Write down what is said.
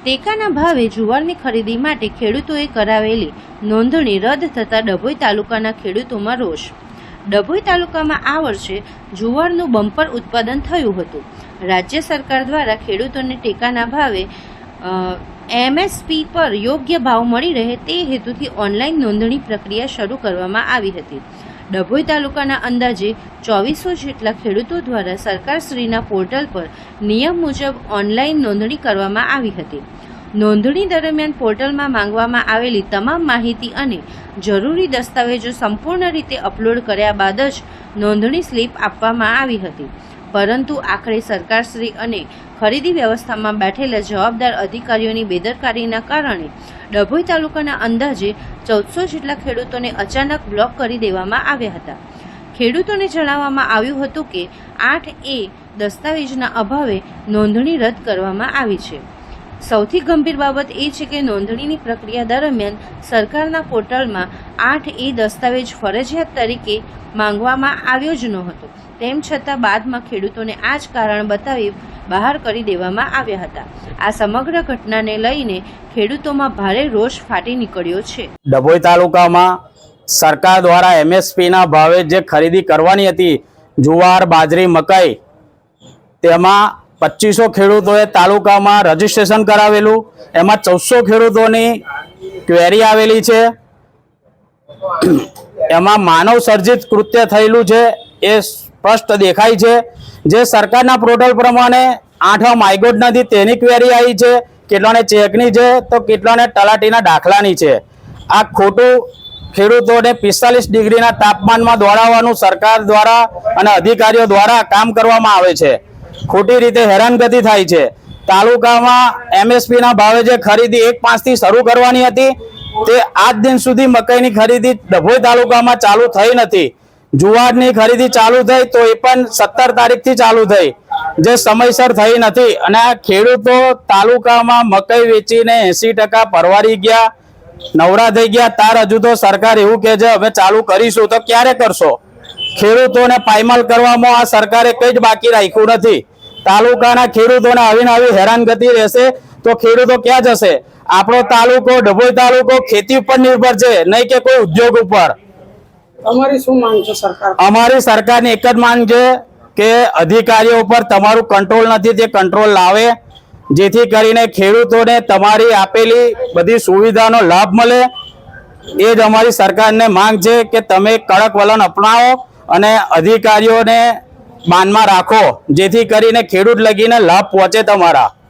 ટેકાના ભાવે જુવારની ખરીદી માટે ખેડૂતોએ કરાવેલી નોંધણી રદ થતાં ડભોઈ તાલુકાના ખેડૂતોમાં રોષ। ડભોઈ તાલુકામાં આ વર્ષે જુવારનું બમ્પર ઉત્પાદન થયું હતું। રાજ્ય સરકાર દ્વારા ખેડૂતોને ટેકાના ભાવે એમએસપી પર યોગ્ય ભાવ મળી રહે તે હેતુથી ઓનલાઈન નોંધણી પ્રક્રિયા શરૂ કરવામાં આવી હતી। ડભોઈ તાલુકાના અંદાજે 2400 જેટલા ખેડૂતો દ્વારા સરકારશ્રીના પોર્ટલ પર નિયમ મુજબ ઓનલાઈન નોંધણી કરવામાં આવી હતી। નોંધણી દરમિયાન પોર્ટલમાં માંગવામાં આવેલી તમામ માહિતી અને જરૂરી દસ્તાવેજો સંપૂર્ણ રીતે અપલોડ કર્યા બાદ જ નોંધણી સ્લીપ આપવામાં આવી હતી, પરંતુ આખરે સરકારશ્રી અને ખરીદી વ્યવસ્થામાં બેઠેલા જવાબદાર અધિકારીઓની બેદરકારીના કારણે ડભોઈ તાલુકાના અંદાજે 1400 જેટલા ખેડૂતોને અચાનક બ્લોક કરી દેવામાં આવ્યા હતા। ખેડૂતોને જણાવવામાં આવ્યું હતું કે 8A દસ્તાવેજના અભાવે નોંધણી રદ કરવામાં આવી છે। સૌથી ગંભીર બાબત એ છે કે નોંધણીની પ્રક્રિયા દરમિયાન સરકારના પોર્ટલમાં 8A દસ્તાવેજ ફરજિયાત તરીકે માંગવામાં આવ્યો જ નહોતો, તેમ છતાં બાદમાં ખેડૂતોને આ જ કારણ બતાવી બહાર કરી દેવામાં આવ્યા હતા। આ સમગ્ર ઘટનાને લઈને ખેડૂતોમાં ભારે રોષ ફાટી નીકળ્યો છે। ડભોઈ તાલુકામાં સરકાર દ્વારા એમએસપીના ભાવે જે ખરીદી કરવાની હતી જુવાર, બાજરી, મકાઈ, તેમાં 2500 ખેડૂતોએ તાલુકામાં રજીસ્ટ્રેશન કરાવેલું, એમાં 1400 ખેડૂતોની ક્વેરી આવેલી છે। એમાં માનવ સર્જિત કૃત્ય થયેલું છે એ સ્પષ્ટ દેખાય છે। જે સરકારના પોર્ટલ પ્રમાણે 8 માયગોટ નથી તેની ક્વેરી આવી છે, કેટલાને ચેકની છે તો કેટલાને તલાટીના દાખલાની છે। આ ખોટું ખેડૂતોને 45 ડિગ્રીના તાપમાનમાં દોડાવવાનું સરકાર દ્વારા અને અધિકારીઓ દ્વારા કામ કરવામાં આવે છે। ખોટી રીતે હેરાનગતિ થાય છે। તાલુકામાં એમએસપીના ભાવે જે ખરીદી 1/5 થી શરૂ કરવાની હતી તે આજ દિન સુધી મકાઈની ખરીદી ડભોઈ તાલુકામાં ચાલુ થઈ નથી। જુવારની ખરીદી ચાલુ થઈ તો એ પણ 17 તારીખથી ચાલુ થઈ, જે સમયસર થઈ નથી। અને આ ખેડૂતો તાલુકામાં મકાઈ વેચીને 80% પરવારી ગયા, નવરા થઈ ગયા। તાર હજુ તો સરકાર એવું કહે છે હવે ચાલુ કરીશું, તો ક્યારે કરશો? ખેડૂતોને પાયમાલ કરવામાં આ સરકારે કંઈ જ બાકી રાખ્યું નથી। તાલુકાના ખેડૂતોને આવીને આવી હેરાનગતિ રહેશે તો ખેડૂતો ક્યાં જશે? આપણો તાલુકો ડભોઈ તાલુકો ખેતી ઉપર નિર્ભર છે, નહીં કે કોઈ ઉદ્યોગ ઉપર। તમારી શું માંગ છે સરકાર? અમારી સરકારની એક જ માંગ છે કે અધિકારીઓ ઉપર તમારું કંટ્રોલ નથી, તે કંટ્રોલ લાવે, જેથી કરીને ખેડૂતોને તમારી આપેલી બધી સુવિધાનો લાભ મળે। એ જ અમારી સરકારને માંગ છે કે તમે કડક વલણ અપનાવો અને અધિકારીઓને બાનમાં રાખો, જેથી કરીને ખેડૂત લગીને લાભ પહોંચે તમારા।